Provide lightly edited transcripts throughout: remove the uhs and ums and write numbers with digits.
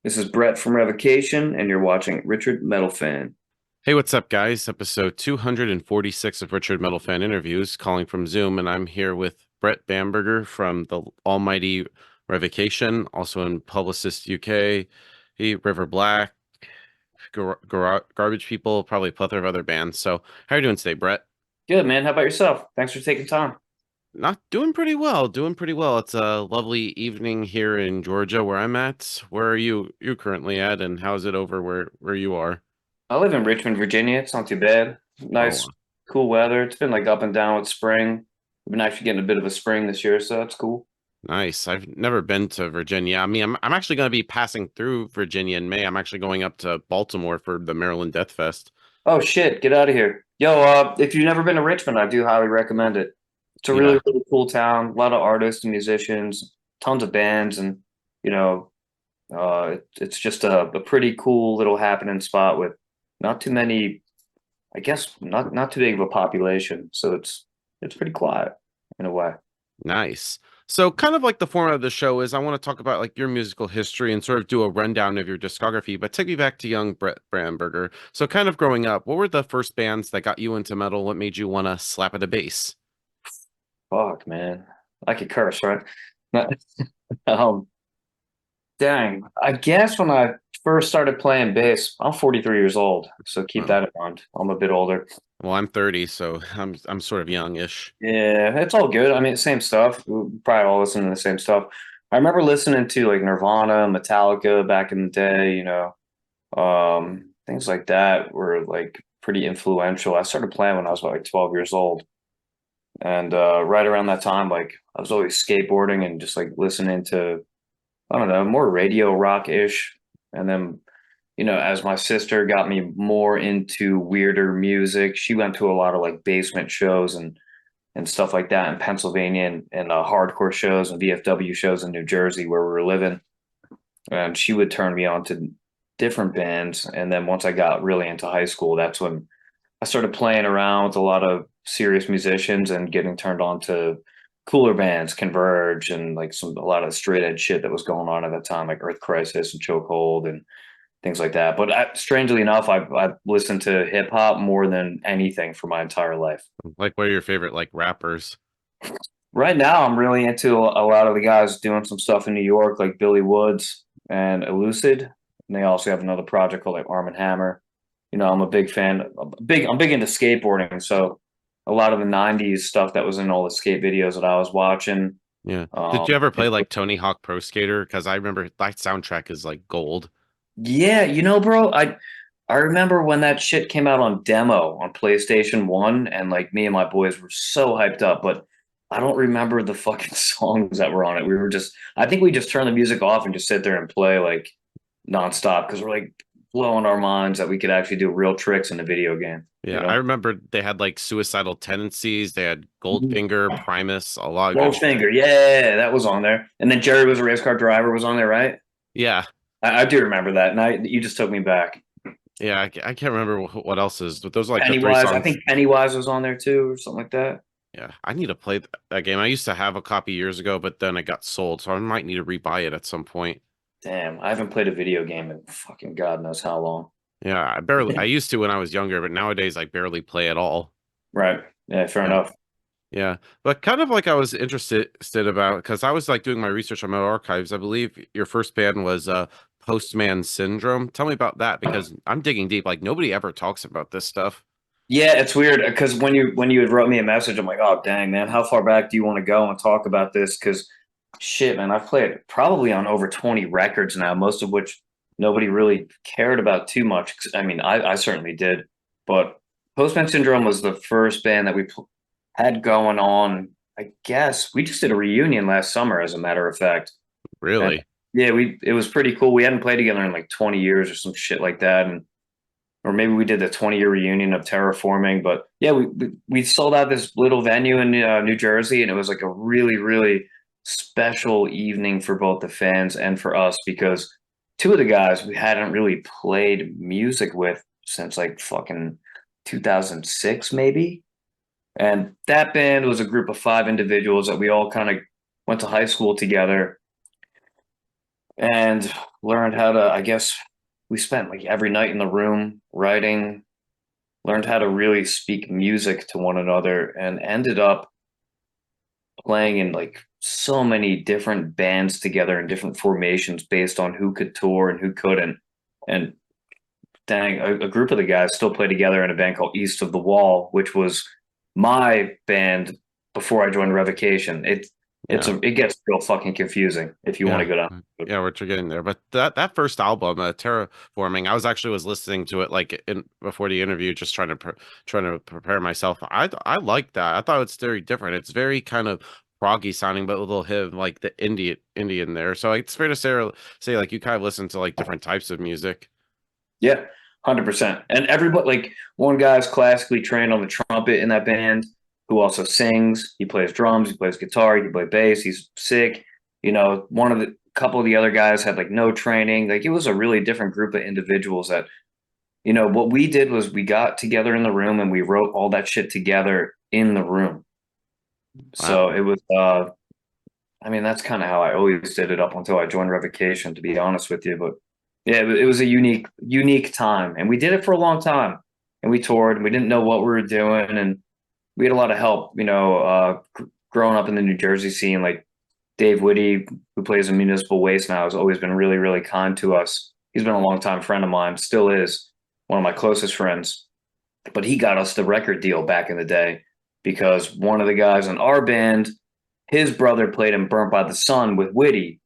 This is Brett from Revocation, and you're watching Richard Metal Fan. Hey, what's up, guys? Episode 246 of Richard Metal Fan Interviews, calling from Zoom, and I'm here with Brett Bamberger from the almighty Revocation, also in Publicist UK, River Black, Garbage People, probably a plethora of other bands. So, how are you doing today, Brett? Good, man. How about yourself? Thanks for taking time. Not doing pretty well, doing pretty well. It's a lovely evening here in Georgia where I'm at. Where are you currently at, and how's it over where you are? I live in Richmond, Virginia. It's not too bad. Oh, Nice, cool weather. It's been like up and down with spring. We've been actually getting a bit of a spring this year, so that's cool. nice. I've never been to Virginia. I mean, I'm actually going to be passing through Virginia in May. I'm actually going up to Baltimore for the Maryland Death Fest. Oh shit, get out of here. Yo, if you've never been to Richmond, I do highly recommend it. It's a really, Yeah, really cool town. A lot of artists and musicians, tons of bands, and you know, it's just a pretty cool little happening spot with not too many. I guess not too big of a population, so it's pretty quiet in a way. nice. So, kind of like the format of the show is, I want to talk about like your musical history and sort of do a rundown of your discography, but take me back to young Brett Bramberger. So, kind of growing up, what were the first bands that got you into metal? What made you want to slap at a bass? Fuck, man, I could curse, right? um, dang, I guess when I first started playing bass, I'm 43 years old, so keep Oh, that in mind. I'm a bit older. well, I'm 30, so I'm sort of youngish. Yeah, it's all good. I mean, same stuff. We probably all listen to the same stuff. I remember listening to like Nirvana, Metallica back in the day, things like that were like pretty influential. I started playing when I was about like 12 years old. And right around that time, like I was always skateboarding and just like listening to, I don't know, more radio rock ish. And then, as my sister got me more into weirder music, she went to a lot of like basement shows and stuff like that in Pennsylvania and hardcore shows and VFW shows in New Jersey where we were living. And she would turn me on to different bands. And then once I got really into high school, that's when I started playing around with a lot of serious musicians and getting turned on to cooler bands, Converge, and like a lot of straight edge shit that was going on at that time, like Earth Crisis and Chokehold and things like that. But strangely enough, I've listened to hip hop more than anything for my entire life. Like, what are your favorite like rappers? Right now, I'm really into a lot of the guys doing some stuff in New York, like Billy Woods and Elucid. And they also have another project called like Arm and Hammer. I'm a big fan. I'm big into skateboarding, so a lot of the '90s stuff that was in all the skate videos that I was watching. Yeah. Did Um, you ever play like Tony Hawk Pro Skater? Because I remember that soundtrack is like gold. yeah, bro, I remember when that shit came out on demo on PlayStation 1, and like me and my boys were so hyped up, but I don't remember the fucking songs that were on it. I think we just turned the music off and just sit there and play like nonstop because we're like blowing our minds that we could actually do real tricks in the video game, you Yeah, I know? remember they had like Suicidal Tendencies. They had Goldfinger, Primus, a lot of good shit. Goldfinger, yeah, that was on there. And then Jerry was a race car driver was on there, right? Yeah, I do remember that. And you just took me back. yeah. I can't remember what else is, but those are like the three Pennywise, I songs. think Pennywise was on there too, or something like that. Yeah, I need to play that game. I used to have a copy years ago, but then it got sold, so I might need to rebuy it at some point. Damn, I haven't played a video game in fucking God knows how long. Yeah, I used to when I was younger, but nowadays I barely play at all. Right. Yeah, fair Yeah. enough. Yeah, but kind of like I was interested about because I was like doing my research on Metal Archives. I believe your first band was Postman Syndrome. Tell me about that because I'm digging deep. Like nobody ever talks about this stuff. Yeah, it's weird because when you had wrote me a message, I'm like, oh dang man, how far back do you want to go and talk about this? Because shit, man, I've played probably on over 20 records now, most of which nobody really cared about too much. I mean, I certainly did, but Postman Syndrome was the first band that had going on. I guess we just did a reunion last summer, as a matter of fact. And Really? yeah, it was pretty cool. We hadn't played together in like 20 years or some shit like that, and or maybe we did the 20-year reunion of Terraforming. But yeah, we sold out this little venue in New Jersey, and it was like a really really special evening for both the fans and for us because two of the guys we hadn't really played music with since like fucking 2006 maybe. And that band was a group of five individuals that we all kind of went to high school together. and learned how to, I guess we spent like every night in the room writing, learned how to really speak music to one another, and ended up playing in like so many different bands together in different formations based on who could tour and who couldn't. And dang, a group of the guys still play together in a band called East of the Wall, which was my band before I joined Revocation. Yeah. It gets real fucking confusing if you want Yeah. to go down. Yeah, we're getting there. But that first album, Terraforming, I was actually was listening to it like in before the interview, just trying to prepare myself. I like that. I thought it's very different. It's very kind of proggy sounding, but with a little hit of like the Indian there. So it's fair to say like you kind of listen to like different types of music. Yeah, 100%. And everybody, like one guy's classically trained on the trumpet in that band, who also sings. He plays drums, he plays guitar, he can play bass. He's sick. You know, one of the couple of the other guys had like no training. Like it was a really different group of individuals that, you know, what we did was we got together in the room and we wrote all that shit together in the room. So Wow. it was, I mean, that's kind of how I always did it up until I joined Revocation, to be honest with you. But yeah, it was a unique time, and we did it for a long time. And we toured, and we didn't know what we were doing, and we had a lot of help. You know, growing up in the New Jersey scene, like Dave Whitty, who plays in Municipal Waste now, has always been really, really kind to us. He's been a longtime friend of mine, still is one of my closest friends. But he got us the record deal back in the day because one of the guys in our band, his brother played in Burnt by the Sun with Whitty.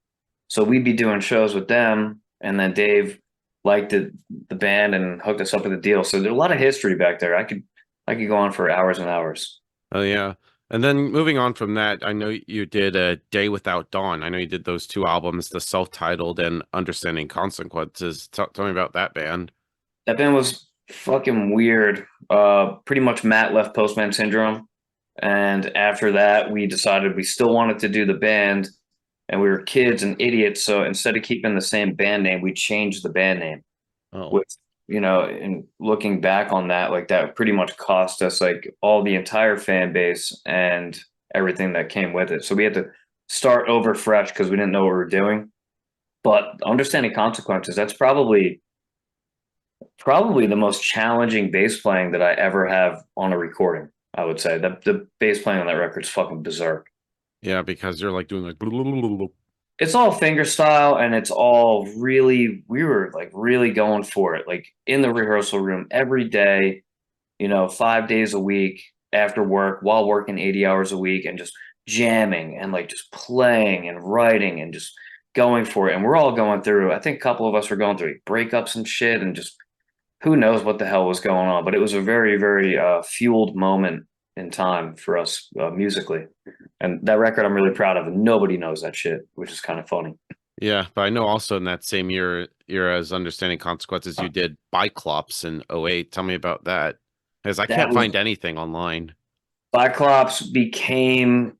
So we'd be doing shows with them, and then Dave liked the band and hooked us up with a deal. So there's a lot of history back there. I could go on for hours and hours. Oh yeah. And then moving on from that, I know you did a Day Without Dawn. I know you did those two albums, the self-titled and Understanding Consequences. Tell me about that band. That band was fucking weird. Pretty much Matt left Postman Syndrome, and after that, we decided we still wanted to do the band, and we were kids and idiots. So instead of keeping the same band name, we changed the band name. Oh, Which, you know, and looking back on that, like that pretty much cost us like all the entire fan base and everything that came with it. So we had to start over fresh because we didn't know what we were doing. But understanding consequences, that's probably the most challenging bass playing that I ever have on a recording. I would say that the bass playing on that record is fucking berserk. yeah, because you're like doing like It's all finger style and it's all really, we were like really going for it, like in the rehearsal room every day, you know, 5 days a week after work while working 80 hours a week and just jamming and like just playing and writing and just going for it. And we're all going through, I think a couple of us were going through like breakups and shit and just who knows what the hell was going on. But it was a very, very fueled moment in time for us musically. And that record I'm really proud of. And nobody knows that shit, which is kind of funny. Yeah, but I know also in that same year as Understanding Consequences, you did Biclops in '08. Tell me about that. Because I That can't was find anything online. Cyclops became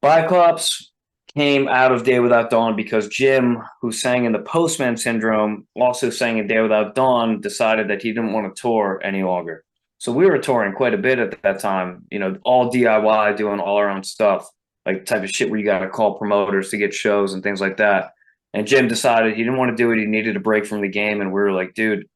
Cyclops came out of Day Without Dawn because Jim, who sang in the Postman Syndrome, also sang in Day Without Dawn, decided that he didn't want to tour any longer. So we were touring quite a bit at that time, you know, all DIY, doing all our own stuff, like type of shit where you got to call promoters to get shows and things like that. And Jim decided he didn't want to do it. He needed a break from the game. And we were like, dude,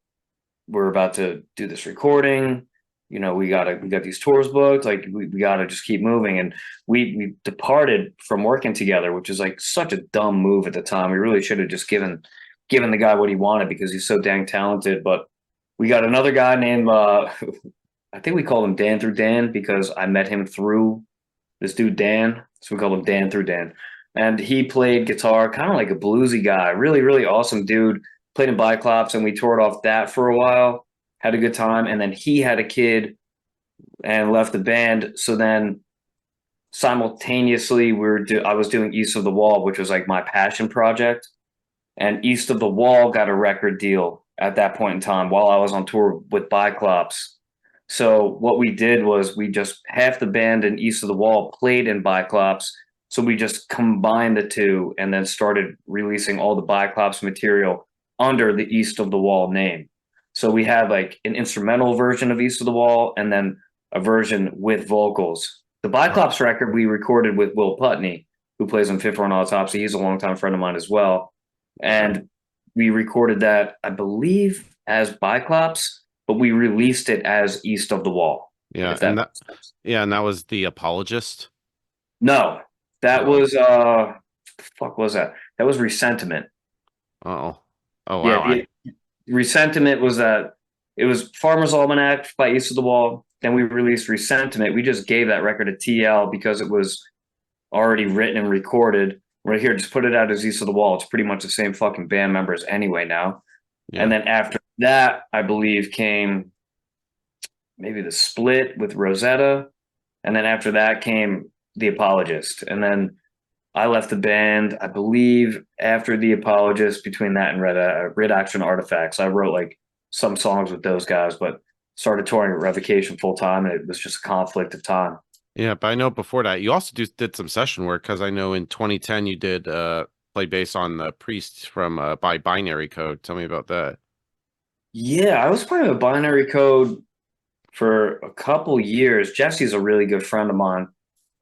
we're about to do this recording. You know, we got these tours booked. Like we gotta just keep moving. And we departed from working together, which is like such a dumb move at the time. We really should have just given the guy what he wanted because he's so dang talented. But we got another guy named I think we called him Dan through Dan because I met him through this dude Dan. So we called him Dan through Dan. And he played guitar, kind of like a bluesy guy, really, really awesome dude. Played in Biclops and we toured off that for a while, had a good time. And then he had a kid and left the band. So then simultaneously I was doing East of the Wall, which was like my passion project. And East of the Wall got a record deal at that point in time while I was on tour with Biclops. So what we did was we just half the band in East of the Wall played in Biclops. So we just combined the two and then started releasing all the Biclops material under the East of the Wall name. So we have like an instrumental version of East of the Wall and then a version with vocals. The Biclops record we recorded with Will Putney, who plays in Fifth Horn Autopsy. He's a longtime friend of mine as well. And we recorded that, I believe, as Biclops, but we released it as East of the Wall. Yeah, If and that that makes sense. yeah, and that was the Apologist. No, that Oh, was the fuck was that? That was Resentiment. oh, oh Yeah, wow. the Resentiment was that it was Farmer's Almanac by East of the Wall. Then we released Resentiment. We just gave that record to TL because it was already written and recorded. Right here, just put it out as East of the Wall. It's pretty much the same fucking band members anyway now. And Yeah, then after that, I believe came maybe the Split with Rosetta. And then after that came The Apologist. And then I left the band, I believe, after The Apologist, between that and Red Action Artifacts. I wrote like some songs with those guys, but started touring with Revocation full time, and it was just a conflict of time. yeah. But I know before that you also did some session work because I know in 2010 you did play bass on the Priest from by Binary Code. Tell me about that. Yeah, I was playing with Binary Code for a couple years. Jesse's a really good friend of mine,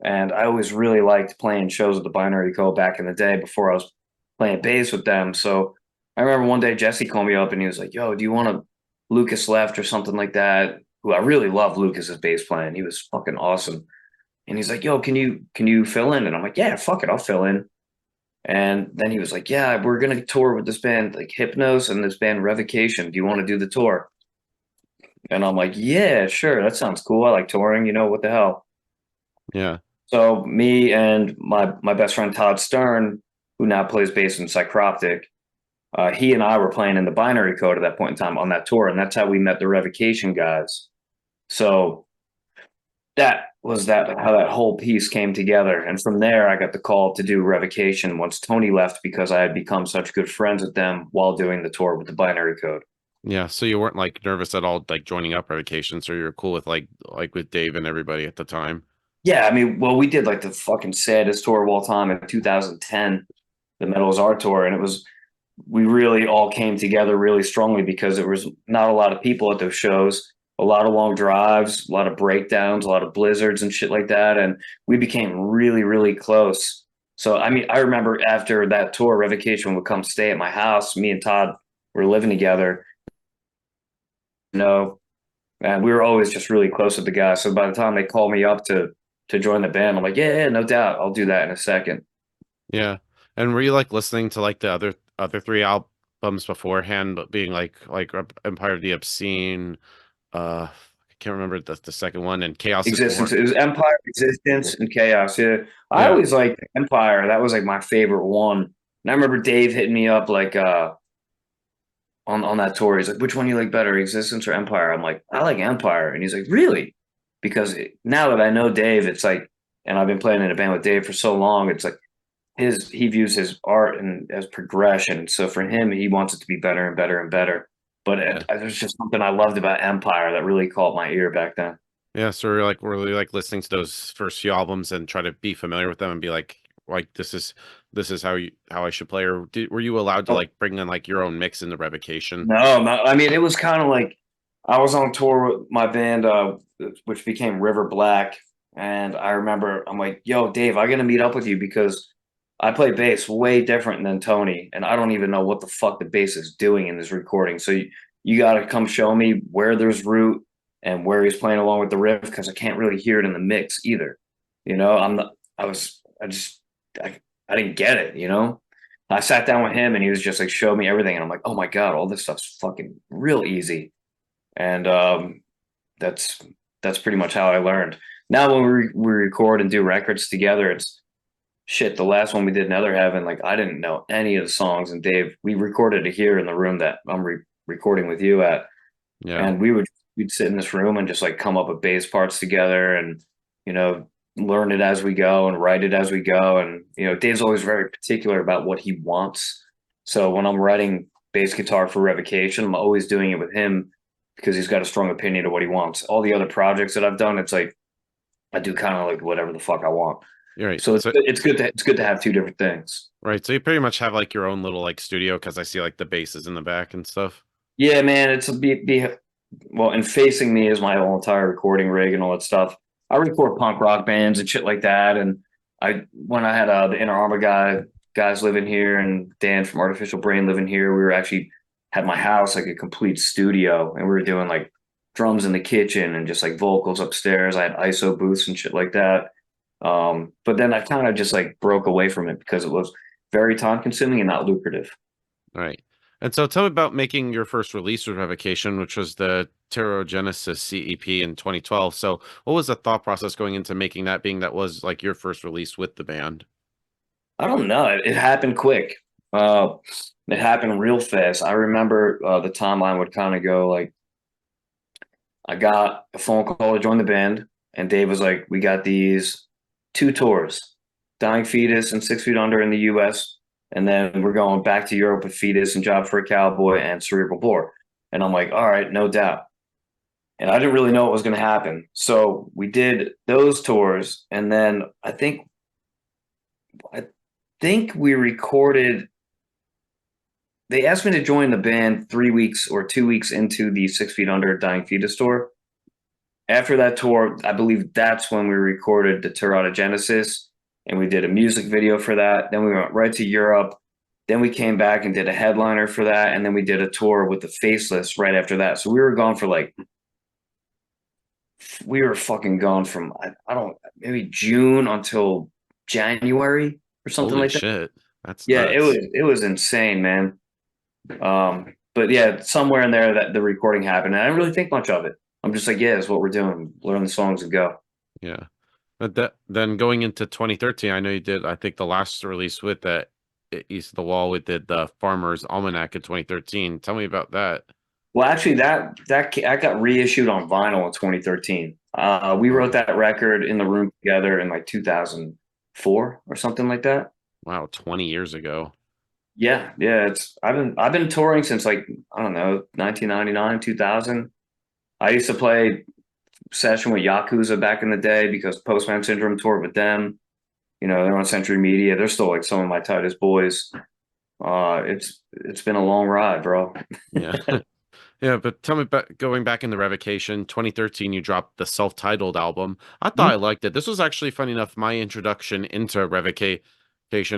and I always really liked playing shows with the Binary Code back in the day before I was playing bass with them. So I remember one day Jesse called me up and he was like, "Yo, do you want to Lucas left or something like that?" Who I really love Lucas's bass playing. He was fucking awesome. And he's like, "Yo, can you fill in?" And I'm like, "Yeah, fuck it, I'll fill in." And then he was like, "Yeah, we're gonna tour with this band like Hypnos and this band Revocation. Do you want to do the tour?" And I'm like, "Yeah, sure, that sounds cool. I like touring, what the hell." Yeah, So me and my best friend Todd Stern, who now plays bass in Psychroptic, he and I were playing in the Binary Code at that point in time on that tour, and that's how we met the Revocation guys. So that was that how that whole piece came together. And from there, I got the call to do Revocation once Tony left because I had become such good friends with them while doing the tour with the Binary Code. yeah. So you weren't like nervous at all, like joining up Revocation, so you were cool with like with Dave and everybody at the time. Yeah, I mean, well, we did like the fucking saddest tour of all time in 2010, the Metal is Art tour, and it was we really all came together really strongly because there was not a lot of people at those shows, a lot of long drives, a lot of breakdowns, a lot of blizzards and shit like that, and we became really, really close. So, I mean, I remember after that tour, Revocation would come stay at my house. Me and Todd were living together, you know, and we were always just really close with the guys. So by the time they called me up to join the band, I'm like, yeah, yeah, no doubt, I'll do that in a second. Yeah. And were you like listening to like the other three albums beforehand, but being like Empire of the Obscene, I can't remember the second one, and Chaos is Existence. Born. It was Empire, Existence, and Chaos. Yeah, I Yeah. always liked Empire. That was like my favorite one. And I remember Dave hitting me up like on that tour. He's like, "Which one you like better, Existence or Empire?" I'm like, "I like Empire," and he's like, "Really?" Because now that I know Dave, it's like, and I've been playing in a band with Dave for so long, it's like he views his art and as progression. So for him, he wants it to be better and better and better. But Yeah. there's just something I loved about Empire that really caught my ear back then. Yeah. So we're like really like listening to those first few albums and try to be familiar with them and be like this is how I should play. Or were you allowed to like bring in like your own mix in the Revocation? No, no. I mean, it was kind of like I was on tour with my band, which became River Black, and I remember I'm like, "Yo, Dave, I gotta meet up with you because I play bass way different than Tony, and I don't even know what the fuck the bass is doing in this recording. So you gotta come show me where there's root and where he's playing along with the riff because I can't really hear it in the mix either. I'm not. I just I didn't get it. I sat down with him and he was just like, show me everything. And I'm like, oh my God, all this stuff's fucking real easy. And that's that's pretty much how I learned. Now when we record and do records together, it's shit. The last one we did, Nether Heaven, like I didn't know any of the songs. And Dave, we recorded it here in the room that I'm recording with you at. Yeah. And we'd sit in this room and just like come up with bass parts together and, you know, learn it as we go and write it as we go. And, Dave's always very particular about what he wants. So when I'm writing bass guitar for Revocation, I'm always doing it with him because he's got a strong opinion of what he wants. All the other projects that I've done, it's like I do kind of like whatever the fuck I want. You're right. So So it's good to have two different things. right. So you pretty much have like your own little like studio because I see like the basses in the back and stuff. Yeah, man, it's a be well, and facing me is my whole entire recording rig and all that stuff. I record punk rock bands and shit like that, and when I had the Inner Armor guys living here, and Dan from Artificial Brain living here, we were actually had my house like a complete studio, and we were doing like drums in the kitchen and just like vocals upstairs. I had ISO booths and shit like that. But then I kind of just like broke away from it because it was very time consuming and not lucrative. Right. And so tell me about making your first release with Revocation, which was the Pterogenesis CEP in 2012. So what was the thought process going into making that, being that was like your first release with the band? I don't know. It happened quick. Uh, it happened real fast. I remember the timeline would kind of go like I got a phone call to join the band, and Dave was like, "We got these two tours, Dying Fetus and 6 Feet Under in the U.S., and then we're going back to Europe with Fetus and Job for a Cowboy and Cerebral Bore." And I'm like, "All right, no doubt." And I didn't really know what was going to happen, so we did those tours, and then I think we recorded. They asked me to join the band 3 weeks or 2 weeks into the 6 Feet Under Dying Fetus tour. After that tour, I believe that's when we recorded the Teratogenesis, and we did a music video for that. Then we went right to Europe. Then we came back and did a headliner for that, and then we did a tour with the Faceless right after that. So we were gone for like we were fucking gone from I don't maybe June until January or something Holy like that. shit. That's Yeah, nuts. it was insane, man. But yeah, somewhere in there that the recording happened, and I didn't really think much of it. I'm just like, yeah, it's what we're doing. Learn the songs and go. Yeah. But then going into 2013, I know you did, I think the last release with the East of the Wall, with the Farmer's Almanac in 2013. Tell me about that. Well, actually, that got reissued on vinyl in 2013. We wrote Oh, that record in the room together in like 2004 or something like that. wow, 20 years ago. Yeah, yeah. It's I've been touring since like I don't know 1999, 2000. I used to play session with Yakuza back in the day because Postman Syndrome toured with them. You know, they're on Century Media. They're still like some of my tightest boys. It's been a long ride, bro. Yeah. Yeah, but tell me about going back in the Revocation 2013, you dropped the self-titled album. I thought I liked it. This was actually, funny enough, my introduction into Revocation,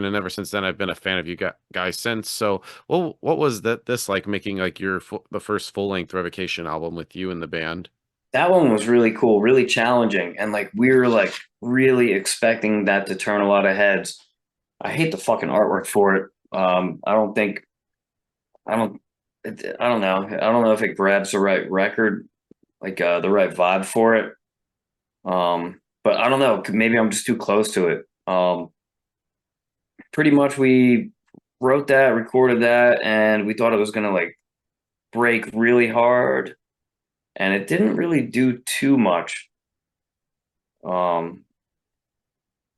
and ever since then I've been a fan of you guys since. So, what was this like, making like the first full-length Revocation album with you in the band? That one was really cool, really challenging, and like we were like really expecting that to turn a lot of heads. I hate the fucking artwork for it. I don't think I don't I don't know. I don't know if it grabs the right record, like the right vibe for it. But I don't know. Maybe I'm just too close to it. Pretty much we wrote that, recorded that, and we thought it was gonna like break really hard, and it didn't really do too much. Um,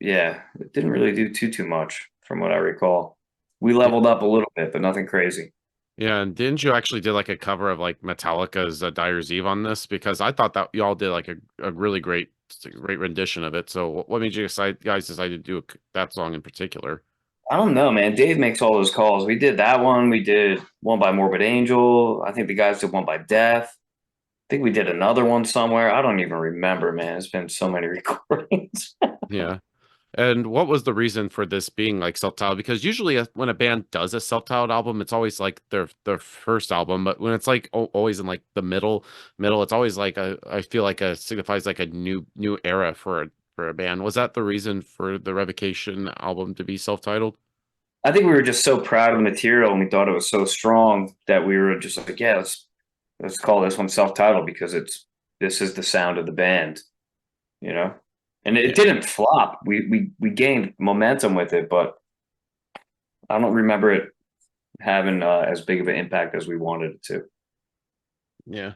yeah, it didn't really do too much from what I recall. We leveled up a little bit, but nothing crazy. Yeah, and didn't you actually did like a cover of like Metallica's Dyer's Eve on this? Because I thought that y'all did like a really great rendition of it. So what made you guys decide to do that song in particular? I don't know, man. Dave makes all those calls. We did that one. We did one by Morbid Angel. I think the guys did one by Death. I think we did another one somewhere. I don't even remember, man. It's been so many recordings. Yeah. And what was the reason for this being like self-titled? Because usually when a band does a self-titled album, it's always like their first album. But when it's like always in like the middle, it's always like I feel like a signifies like a new era for a band. Was that the reason for the Revocation album to be self-titled? I think we were just so proud of the material and we thought it was so strong that we were just like, yeah, let's call this one self-titled because this is the sound of the band, you know? And it Yeah. didn't flop. We gained momentum with it, but I don't remember it having as big of an impact as we wanted it to. Yeah.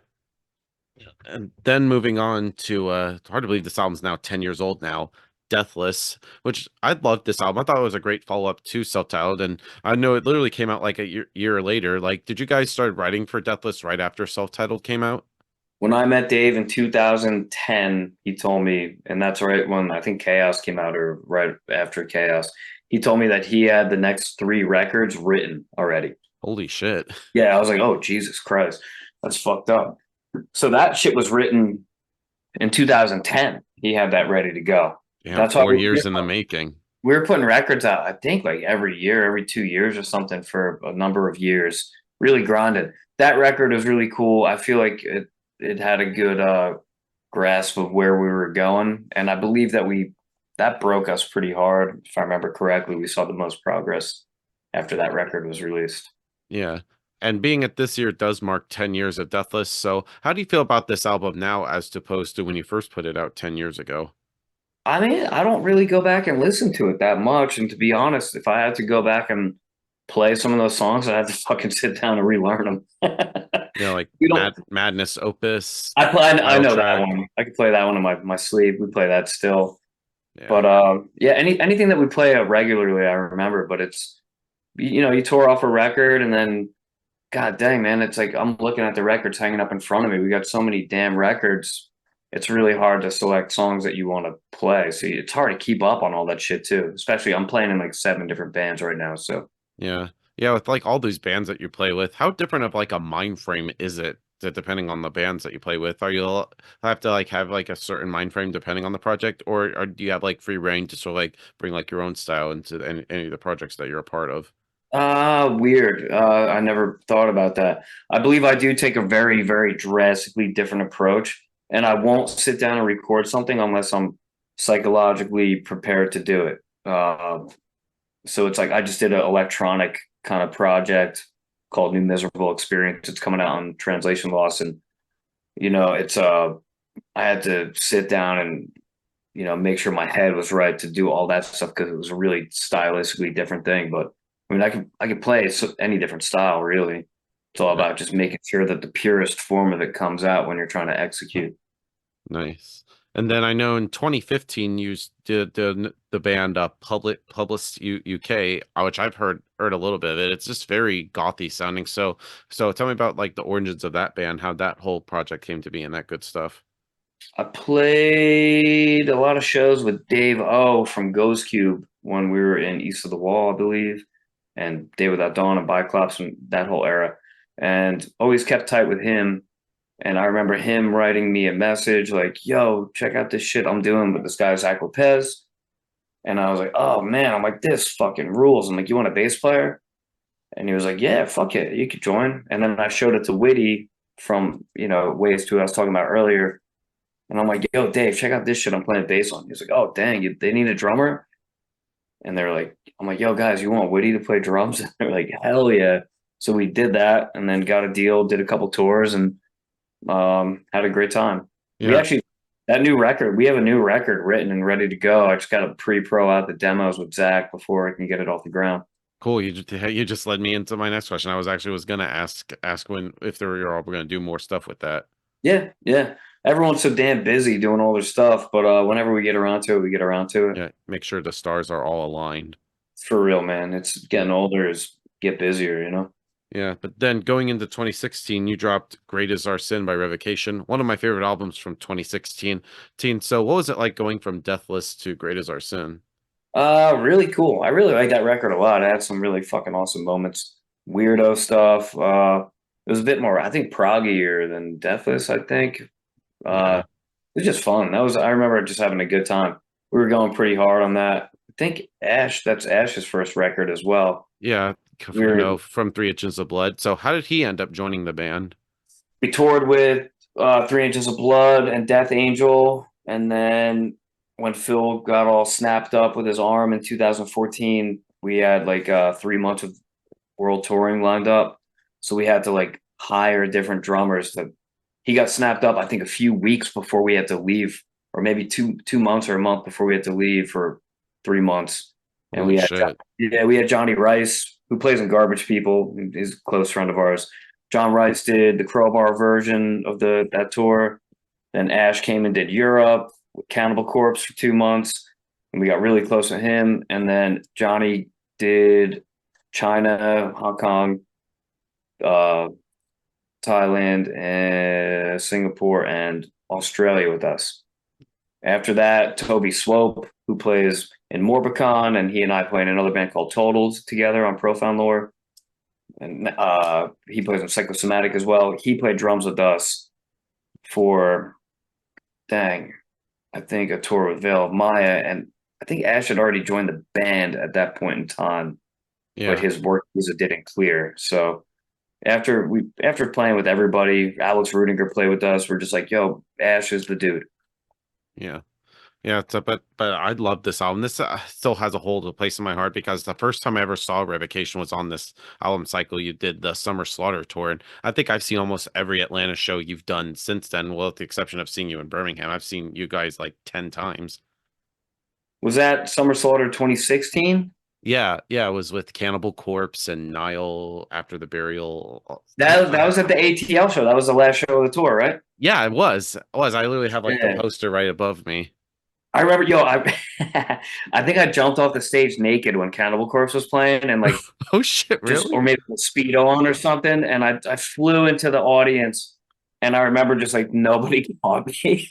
And then moving on to it's hard to believe this album's now 10 years old now, Deathless, which I loved this album. I thought it was a great follow-up to Self-Titled, and I know it literally came out like a year later. Like, did you guys start writing for Deathless right after Self-Titled came out? When I met Dave in 2010, he told me, and that's right when I think Chaos came out or right after Chaos, he told me that he had the next three records written already. Holy shit. Yeah, I was like, oh, Jesus Christ, that's fucked up. So that shit was written in 2010. He had that ready to go. Yeah, That's why 4 years in the making. we were putting records out, I think like every year, every 2 years or something for a number of years. Really grinded. That record was really cool. I feel like it had a good grasp of where we were going, and I believe that broke us pretty hard. If I remember correctly, we saw the most progress after that record was released. Yeah. And being at this year does mark 10 years of Deathless. So how do you feel about this album now as opposed to when you first put it out 10 years ago? I mean, I don't really go back and listen to it that much. And to be honest, if I had to go back and play some of those songs, I'd have to fucking sit down and relearn them. You know, like We don't. Madness Opus, I title know that track. one. I could play that one in my sleep. We play that still. Yeah. But yeah, anything that we play regularly, I remember. But it's you tore off a record, and then God dang, man, it's like I'm looking at the records hanging up in front of me. We got so many damn records. It's really hard to select songs that you want to play. So it's hard to keep up on all that shit too. Especially I'm playing in like 7 different bands right now. So Yeah. Yeah, with like all these bands that you play with, how different of like a mind frame is it depending on the bands that you play with? Are you have to like have like a certain mind frame depending on the project, or do you have like free reign to sort of like bring like your own style into any of the projects that you're a part of? weird. I never thought about that. I believe I do take a very, very drastically different approach, and I won't sit down and record something unless I'm psychologically prepared to do it. So it's like I just did an electronic kind of project called New Miserable Experience. It's coming out on Translation Loss, and it's I had to sit down and make sure my head was right to do all that stuff because it was a really stylistically different thing. But I mean, I could play any different style really. It's all Ni- about just making sure that the purest form of it comes out when you're trying to execute. Nice. And then I know in 2015 you did the band Public UK, which I've heard a little bit of it. It's just very gothy sounding. So tell me about like the origins of that band, how that whole project came to be, and that good stuff. I played a lot of shows with Dave O from Ghost Cube when we were in East of the Wall, I believe, and Day Without Dawn and Biclops and that whole era, and always kept tight with him. And I remember him writing me a message like, "Yo, check out this shit I'm doing with this guy Zach Lopez." And I was like, "Oh man," I'm like, "This fucking rules." I'm like, "You want a bass player?" And he was like, "Yeah, fuck it, you could join." And then I showed it to Whitty from Ways 2 I was talking about earlier, and I'm like, "Yo, Dave, check out this shit I'm playing bass on." He was like, "Oh, dang, they need a drummer?" And they're like, I'm like, "Yo, guys, you want Whitty to play drums?" And they're like, "Hell yeah." So we did that and then got a deal, did a couple tours, and had a great time. We Yeah. actually, we have a new record written and ready to go. I just got to pre-pro out the demos with Zach before I can get it off the ground. Cool. You just led me into my next question. I was gonna ask when if they were all gonna do more stuff with that. Yeah, yeah. Everyone's so damn busy doing all their stuff, but whenever we get around to it, we get around to it. Yeah, make sure the stars are all aligned. For real, man. It's getting older is get busier. Yeah, but then going into 2016, you dropped Great Is Our Sin by Revocation, one of my favorite albums from 2016. So what was it like going from Deathless to Great Is Our Sin? Really cool. I really like that record a lot. It had some really fucking awesome moments. Weirdo stuff. It was a bit more, I think, proggier than Deathless, I think. Uh, Yeah. it was just fun. I remember just having a good time. We were going pretty hard on that. I think that's Ash's first record as well. Yeah, We I were know from 3 Inches of Blood. So how did he end up joining the band? we toured with 3 Inches of Blood and Death Angel, and then when Phil got all snapped up with his arm in 2014, we had like 3 months of world touring lined up, so we had to like hire different drummers. He got snapped up, I think, a few weeks before we had to leave, or maybe two months or a month before we had to leave for 3 months. And Holy shit. we had Johnny Rice, who plays in Garbage People. He's a close friend of ours. John Rice did the Crowbar version of that tour. Then Ash came and did Europe with Cannibal Corpse for 2 months, and we got really close to him. And then Johnny did China, Hong Kong, uh, Thailand, and Singapore, and Australia with us. After that, Toby Swope, who plays in Morbicon, and he and I play in another band called Totals together on Profound Lore. And he plays in Psychosomatic as well. He played drums with us for, dang, I think a tour with Veil of Maya. And I think Ash had already joined the band at that point in time, but Yeah. his work visa didn't clear. So after playing with everybody, Alex Rudiger played with us. We're just like, yo, Ash is the dude. Yeah. Yeah, but I love this album. This still has a hold of a place in my heart because the first time I ever saw Revocation was on this album cycle. You did the Summer Slaughter tour, and I think I've seen almost every Atlanta show you've done since then. Well, with the exception of seeing you in Birmingham, I've seen you guys like 10 times. Was that Summer Slaughter 2016? Yeah, yeah, it was with Cannibal Corpse and Nile after the burial. That was at the ATL show. That was the last show of the tour, right? Yeah, it was. It was. I literally have like the Yeah. poster right above me. I remember, yo, I I think I jumped off the stage naked when Cannibal Corpse was playing, and like Oh shit, just really? or maybe with Speedo on or something, and I flew into the audience, and I remember just like nobody caught me.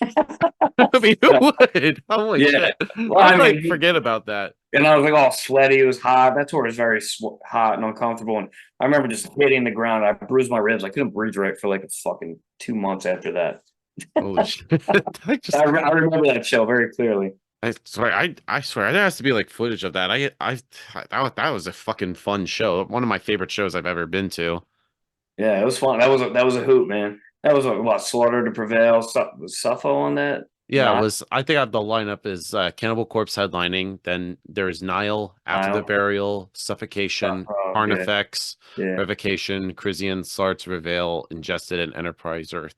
I mean, who would? Holy Yeah, shit. well, I'd I like mean, forget about that. and I was like all sweaty. It was hot. That tour was very hot and uncomfortable, and I remember just hitting the ground. I bruised my ribs. I couldn't breathe right for like a fucking 2 months after that. Holy shit. I just I remember that show very clearly. I swear there has to be like footage of that. That was a fucking fun show. One of my favorite shows I've ever been to. Yeah, it was fun. That was a hoot, man. That was what Slaughter to Prevail. Was Suffo on that? Yeah, it Not was I think I have the lineup is Cannibal Corpse headlining, then there's Nile, After the Nile. Burial, Suffocation, Suffo. Yeah, Carnifex, yeah. Revocation, Crisian, Sarts, Reveal, Ingested, and Enterprise Earth.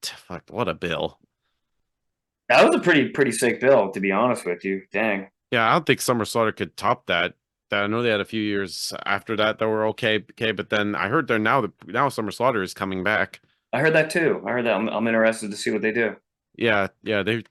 Fuck, what a bill. That was a pretty sick bill, to be honest with you. Dang. Yeah, I don't think Summer Slaughter could top that. I know they had a few years after that that were okay, but then I heard they're now Summer Slaughter is coming back. I heard that too. I heard that. I'm interested to see what they do. Yeah, yeah, they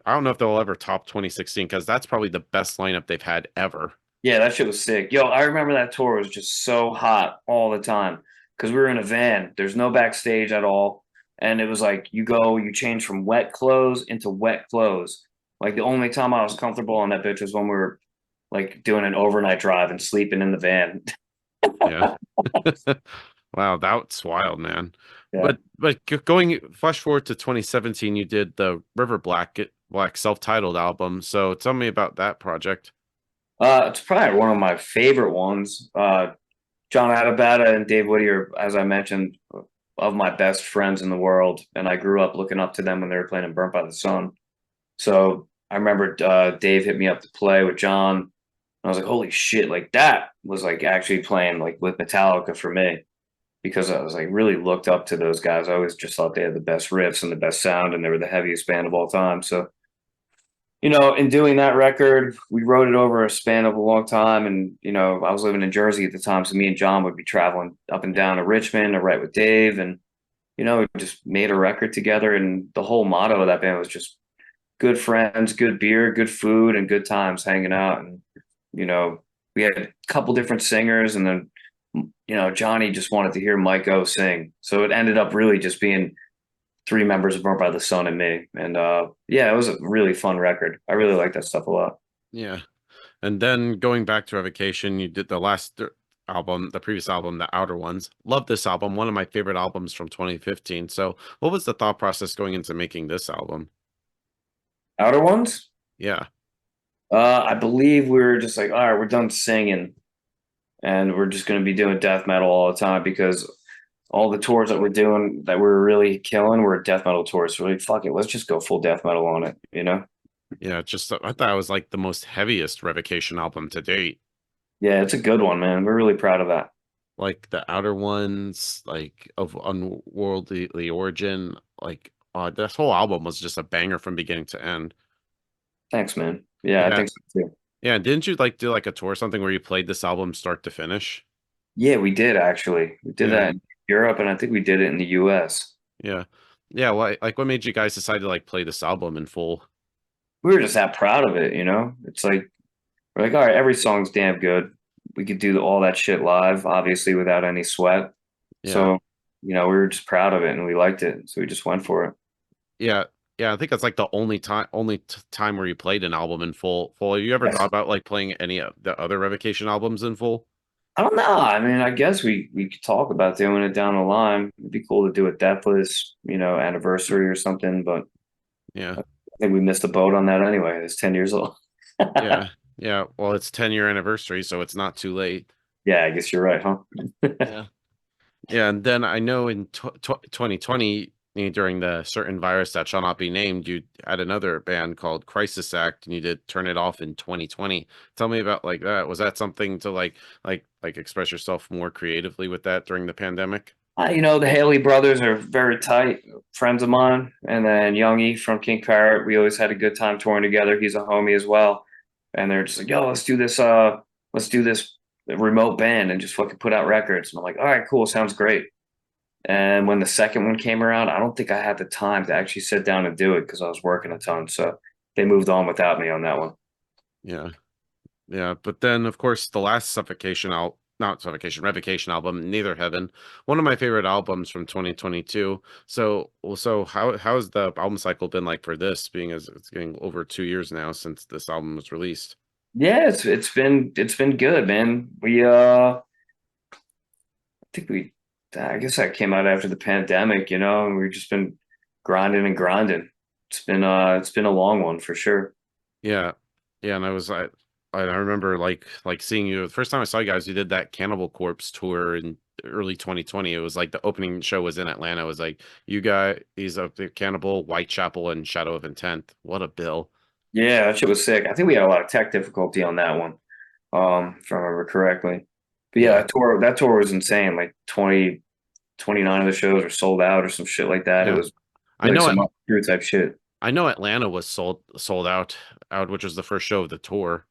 I don't know if they'll ever top 2016 because that's probably the best lineup they've had ever. Yeah, that shit was sick. Yo, I remember that tour was just so hot all the time because we were in a van. There's no backstage at all. And it was like you change from wet clothes into wet clothes. Like the only time I was comfortable on that bitch was when we were like doing an overnight drive and sleeping in the van. Yeah. Wow, that's wild, man. Yeah. But going flash forward to 2017, you did the River Black self-titled album. So tell me about that project. It's probably one of my favorite ones. John Adabata and Dave Whittier, as I mentioned, of my best friends in the world, and I grew up looking up to them when they were playing in Burnt by the Sun. So I remember Dave hit me up to play with John. And I was like, holy shit, like that was like actually playing like with Metallica for me because I was like really looked up to those guys. I always just thought they had the best riffs and the best sound, and they were the heaviest band of all time. So in doing that record, we wrote it over a span of a long time. And, I was living in Jersey at the time. So me and John would be traveling up and down to Richmond to write with Dave. And, we just made a record together. And the whole motto of that band was just good friends, good beer, good food, and good times hanging out. And, we had a couple different singers. And then, Johnny just wanted to hear Mike O sing. So it ended up really just being three members of Burnt by the Sun and me. And yeah, it was a really fun record. I really like that stuff a lot. Yeah. And then going back to Revocation, you did the last album, the previous album, The Outer Ones. Love this album, one of my favorite albums from 2015. So, what was the thought process going into making this album? Outer Ones? Yeah. I believe we were just like, all right, we're done singing and we're just going to be doing death metal all the time because all the tours that we're doing that we're really killing were death metal tours. So we're like, fuck it, let's just go full death metal on it. Yeah, just I thought it was like the most heaviest Revocation album to date. Yeah, it's a good one, man. We're really proud of that. Like The Outer Ones, like of Unworldly Origin, like this whole album was just a banger from beginning to end. Thanks, man. Yeah, I Yeah. think so too. Yeah, didn't you like do like a tour or something where you played this album start to finish? Yeah, we did actually. We did Yeah. that in Europe and I think we did it in the US. Yeah. Yeah, well, like what made you guys decide to like play this album in full? We were just that proud of it. It's like we're like, all right, every song's damn good. We could do all that shit live, obviously, without any sweat. Yeah. So, we were just proud of it and we liked it. So we just went for it. Yeah. Yeah, I think that's like the only time where you played an album in full. Have you ever thought Yes. about like playing any of the other Revocation albums in full? I don't know. I mean, I guess we could talk about doing it down the line. It'd be cool to do a Deathless, anniversary or something, but Yeah. I think we missed the boat on that anyway. It's 10 years old. Yeah. Yeah. Well, it's 10-year anniversary, so it's not too late. Yeah, I guess you're right, huh? Yeah. Yeah, and then I know in 2020, during the certain virus that shall not be named, you had another band called Crisis Act, and you did Turn It Off in 2020. Tell me about like that. Was that something to like express yourself more creatively with that during the pandemic? The Haley brothers are very tight friends of mine, and then Young E from King Parrot. We always had a good time touring together. He's a homie as well, and they're just like, "Yo, let's do this. Let's do this remote band and just fucking put out records." And I'm like, "All right, cool, sounds great." And when the second one came around, I don't think I had the time to actually sit down and do it because I was working a ton. So they moved on without me on that one. Yeah. Yeah, but then of course the last Suffocation al not Suffocation, Revocation album, Neither Heaven, one of my favorite albums from 2022. So how's the album cycle been like for this, being as it's getting over 2 years now since this album was released? Yeah, it's been good, man. I guess that came out after the pandemic, and we've just been grinding and grinding. It's been a long one for sure. Yeah. Yeah, and I remember like seeing you the first time I saw you guys, you did that Cannibal Corpse tour in early 2020. It was like the opening show was in Atlanta. It was like you guys, he's up there, Cannibal, Whitechapel, and Shadow of Intent. What a bill. Yeah, that shit was sick. I think we had a lot of tech difficulty on that one, if I remember correctly. But yeah, Yeah. that tour was insane. Like 29 of the shows were sold out or some shit like that. It Yeah. was I like know some up type shit. I know Atlanta was sold out, which was the first show of the tour.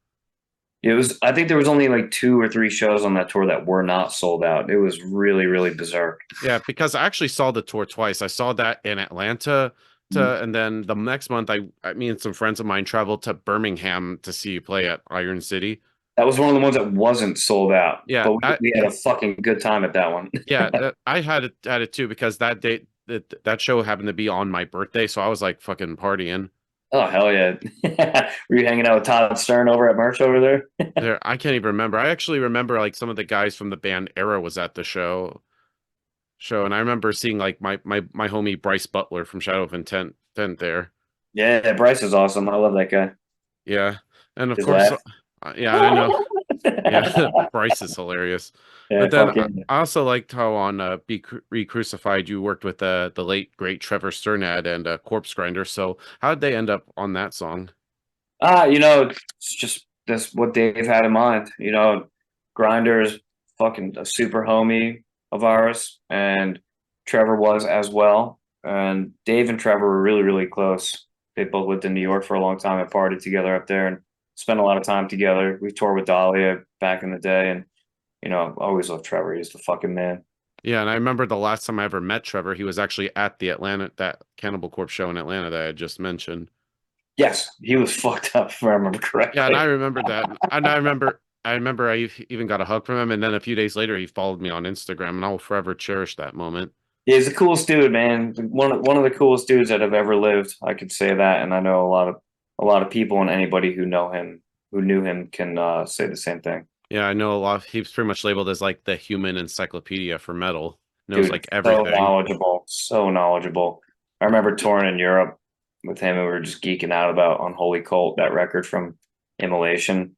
I think there was only like two or three shows on that tour that were not sold out. It was really, really bizarre. Yeah, because I actually saw the tour twice. I saw that in Atlanta and then the next month me and some friends of mine traveled to Birmingham to see you play at Iron City. That was one of the ones that wasn't sold out, Yeah, but we had a fucking good time at that one. I had it too because that date that show happened to be on my birthday, so I was like fucking partying. Oh hell yeah! Were you hanging out with Todd Stern over at Merch over there? There, I can't even remember. I actually remember like some of the guys from the band Era was at the show, and I remember seeing like my homie Bryce Butler from Shadow of Intent there. Yeah, Bryce is awesome. I love that guy. Yeah, and of His course, laugh. yeah, and I know, yeah, Bryce is hilarious. Yeah, But then fucking. I also liked how on Re-Crucified you worked with the late great Trevor Sturnad and Corpse Grinder. So how did they end up on that song? It's just that's what Dave had in mind. Grinder is fucking a super homie of ours, and Trevor was as well. And Dave and Trevor were really, really close. They both lived in New York for a long time and partied together up there and spent a lot of time together. We toured with Dahlia back in the day, and I always loved Trevor. He's the fucking man. Yeah, and I remember the last time I ever met Trevor, he was actually at the Atlanta that Cannibal Corpse show in Atlanta that I had just mentioned. Yes, he was fucked up, if I remember Yeah, and I correctly. remember that. And I remember even got a hug from him, and then a few days later he followed me on Instagram, and I'll forever cherish that moment. He's the coolest dude, man. One of the coolest dudes that have ever lived. I could say that, and I know a lot of people and anybody who knew him, can say the same thing. Yeah, I know a lot. He's pretty much labeled as like the human encyclopedia for metal. Knows Dude, like so everything. knowledgeable, so knowledgeable. I remember touring in Europe with him, and we were just geeking out about Unholy Cult, that record from Immolation,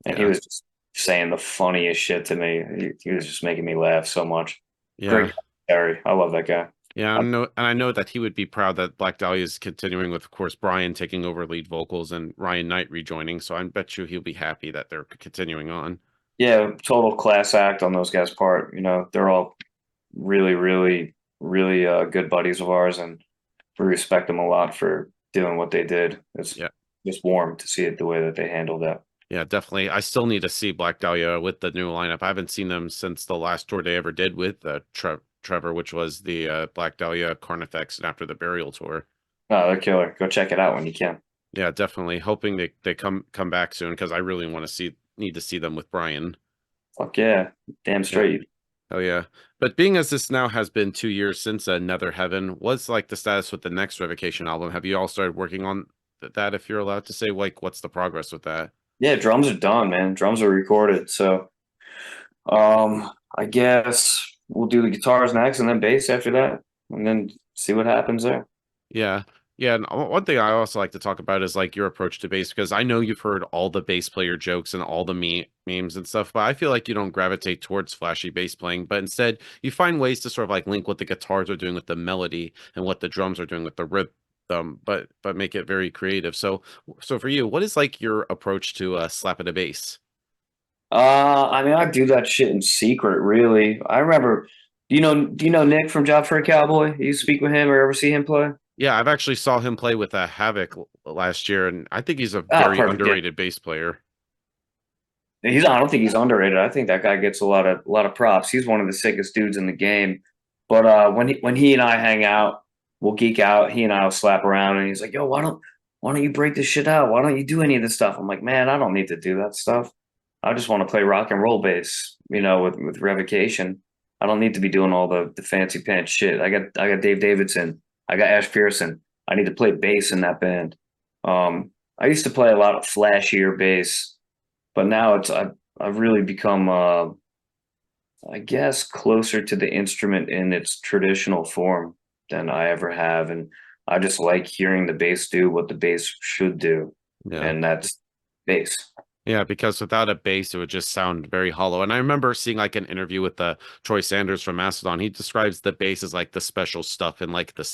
and he Yeah. was just saying the funniest shit to me. He was just making me laugh so much. Yeah. Great commentary. I love that guy. Yeah, I know that he would be proud that Black Dahlia is continuing with, of course, Brian taking over lead vocals and Ryan Knight rejoining. So I bet you he'll be happy that they're continuing on. Yeah, total class act on those guys' part. They're all really, really, really good buddies of ours, and we respect them a lot for doing what they did. It's Yeah. just warm to see it the way that they handled that. Yeah, definitely. I still need to see Black Dahlia with the new lineup. I haven't seen them since the last tour they ever did with Trevor, which was the Black Dahlia Carnifex and After the Burial tour. No, they're killer. Go check it out when you can. Yeah, definitely. Hoping they come back soon because I really want to need to see them with Brian. Fuck yeah, damn Yeah. straight. Oh yeah. But being as this now has been 2 years since Nether Heaven, what's like the status with the next Revocation album? Have you all started working on that, if you're allowed to say? Like, what's the progress with that? Yeah, drums are done, man. Drums are recorded. So, I guess we'll do the guitars next, and then bass after that, and then see what happens there. Yeah. Yeah, and one thing I also like to talk about is like your approach to bass because I know you've heard all the bass player jokes and all the memes and stuff, but I feel like you don't gravitate towards flashy bass playing, but instead you find ways to sort of like link what the guitars are doing with the melody and what the drums are doing with the rhythm, but make it very creative. So for you, what is like your approach to slapping a bass? I mean, I do that shit in secret, really. I remember, do you know Nick from Job for a Cowboy? You speak with him or ever see him play? Yeah, I've actually saw him play with Havoc last year, and I think he's a Oh, very perfect. Yeah. underrated bass player. I don't think he's underrated. I think that guy gets a lot of props. He's one of the sickest dudes in the game. But when he and I hang out, we'll geek out. He and I will slap around, and he's like, "Yo, why don't you break this shit out? Why don't you do any of this stuff?" I'm like, "Man, I don't need to do that stuff. I just want to play rock and roll bass, with Revocation. I don't need to be doing all the fancy pants shit. I got Dave Davidson. I got Ash Pearson. I need to play bass in that band. I used to play a lot of flashier bass, but now I've really become I guess closer to the instrument in its traditional form than I ever have, and I just like hearing the bass do what the bass should do, Yeah. and that's bass. Yeah, because without a bass, it would just sound very hollow. And I remember seeing like an interview with Troy Sanders from Mastodon. He describes the bass as like the special stuff in like the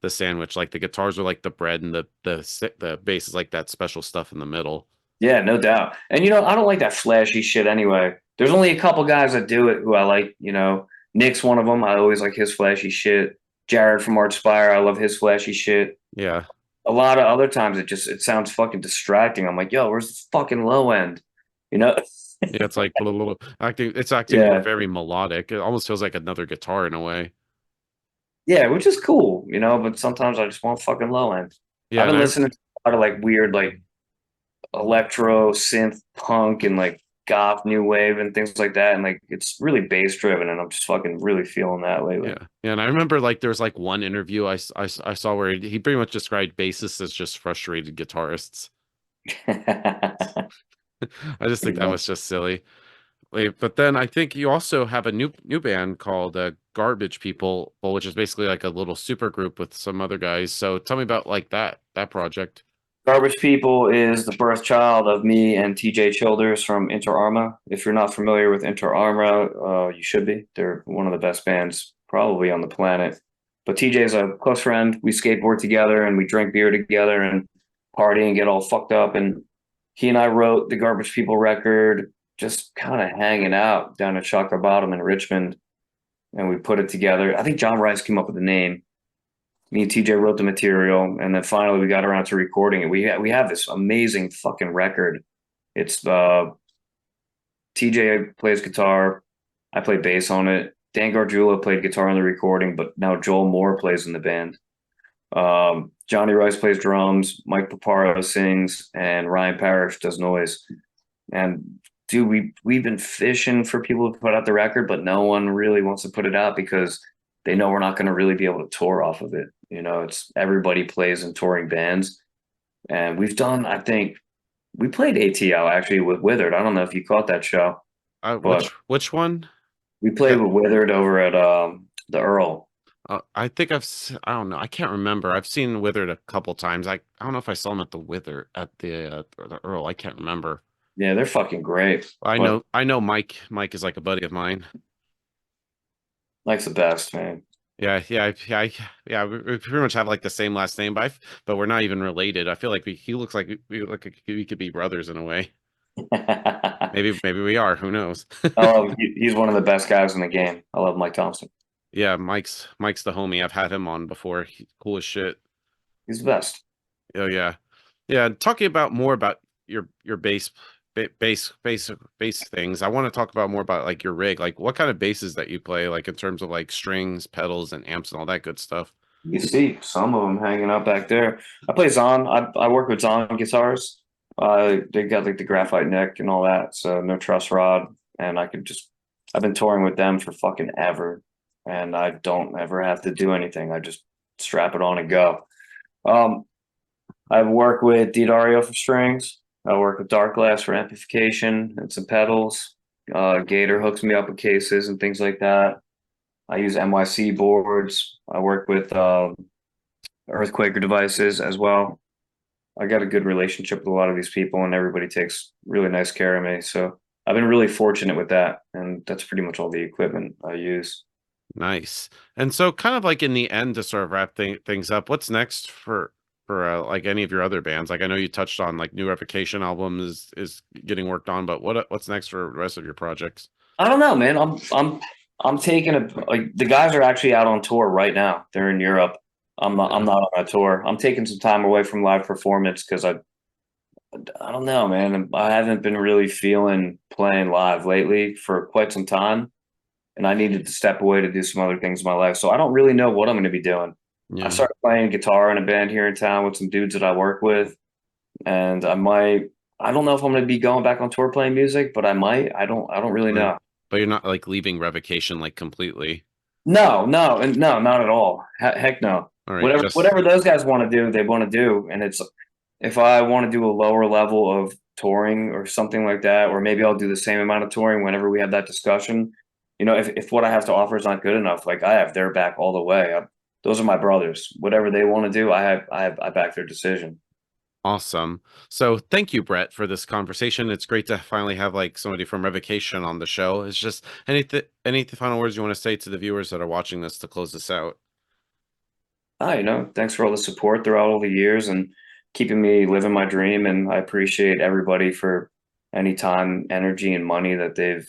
sandwich. Like the guitars are like the bread, and the bass is like that special stuff in the middle. Yeah, no doubt. And I don't like that flashy shit anyway. There's only a couple guys that do it who I like. Nick's one of them. I always like his flashy shit. Jared from Archspire, I love his flashy shit. Yeah, A lot of other times it sounds fucking distracting. I'm like, yo, where's the fucking low end? You know? yeah. It's like acting. It's acting more Yeah. very melodic. It almost feels like another guitar in a way. Yeah, which is cool, but sometimes I just want fucking low end. Yeah, I've and been listening to a lot of like weird like electro synth punk and like goth new wave and things like that. And like it's really bass driven and I'm just fucking really feeling that lately. yeah. And I remember like there was like one interview I saw where he pretty much described bassists as just frustrated guitarists. I just think Pretty that much. was just silly. Wait, but then I think you also have a new band called Garbage People, well, which is basically like a little super group with some other guys. So tell me about like that project. Garbage People is the birth child of me and TJ Childers from Inter Arma. If you're not familiar with Inter Arma, you should be. They're one of the best bands probably on the planet. But TJ is a close friend. We skateboard together and we drink beer together and party and get all fucked up. And he and I wrote the Garbage People record just kind of hanging out down at Chocolate Bottom in Richmond. And we put it together. I think John Rice came up with the name. Me and TJ wrote the material, and then finally we got around to recording it. We have this amazing fucking record. It's TJ plays guitar, I play bass on it. Dan Gargiulo played guitar on the recording, but now Joel Moore plays in the band. Johnny Rice plays drums, Mike Paparo sings, and Ryan Parrish does noise. And dude, we've been fishing for people to put out the record, but no one really wants to put it out because they know we're not going to really be able to tour off of it. It's everybody plays in touring bands, and we've done. I think we played ATL actually with Withered. I don't know if you caught that show, but Which one? we played Yeah, with Withered over at the Earl. I think I don't know. I can't remember. I've seen Withered a couple times. I don't know if I saw him at the Earl. I can't remember. Yeah, they're fucking great. I But know I know Mike is like a buddy of mine. Mike's the best, man. Yeah. We pretty much have like the same last name, but we're not even related. I feel like he looks like we could be brothers in a way. Maybe we are. Who knows? He's one of the best guys in the game. I love Mike Thompson. Yeah, Mike's the homie. I've had him on before. Cool as shit. He's the best. Oh yeah, yeah. Talking about more about your bass things. I want to talk about more about like your rig. Like what kind of basses that you play, like in terms of like strings, pedals, and amps and all that good stuff. You see some of them hanging out back there. I play Zon. I work with Zon guitars. They got like the graphite neck and all that, so no truss rod. And I've been touring with them for fucking ever, and I don't ever have to do anything. I just strap it on and go. Um, I've worked with D'Addario for strings. I work with Dark Glass for amplification and some pedals. Gator hooks me up with cases and things like that. I use NYC boards. I work with earthquaker devices as well. I got a good relationship with a lot of these people, and everybody takes really nice care of me. So I've been really fortunate with that, and that's pretty much all the equipment I use. Nice. And so kind of like in the end to sort of wrap things up, what's next for like any of your other bands? Like I know you touched on like new Revocation album is getting worked on, but what's next for the rest of your projects? I don't know, man. I'm taking a like the guys are actually out on tour right now. They're in Europe. I'm Yeah. not on that tour. I'm taking some time away from live performance because I don't know, man. I haven't been really feeling playing live lately for quite some time, and I needed to step away to do some other things in my life. So I don't really know what I'm going to be doing. I Yeah. started playing guitar in a band here in town with some dudes that I work with, and I might. I don't know if I'm going to be going back on tour playing music, but I might. I don't really Right. know. But you're not like leaving Revocation like completely. No, no, and no, not at all. Heck no. All right, just Whatever those guys want to do, they want to do. And it's if I want to do a lower level of touring or something like that, or maybe I'll do the same amount of touring whenever we have that discussion. You know, if what I have to offer is not good enough, like I have their back all the way. Those are my brothers. Whatever they want to do, I back their decision. awesome. So thank you, Brett, for this conversation. It's great to finally have like somebody from Revocation on the show. It's just any final words you want to say to the viewers that are watching this to close this out? Thanks for all the support throughout all the years and keeping me living my dream. And I appreciate everybody for any time, energy, and money that they've,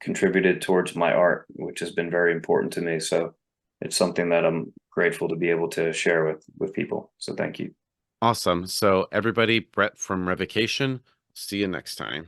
contributed towards my art, which has been very important to me. So it's something that I'm grateful to be able to share with people. So thank you. Awesome. So everybody, Brett from Revocation. See you next time.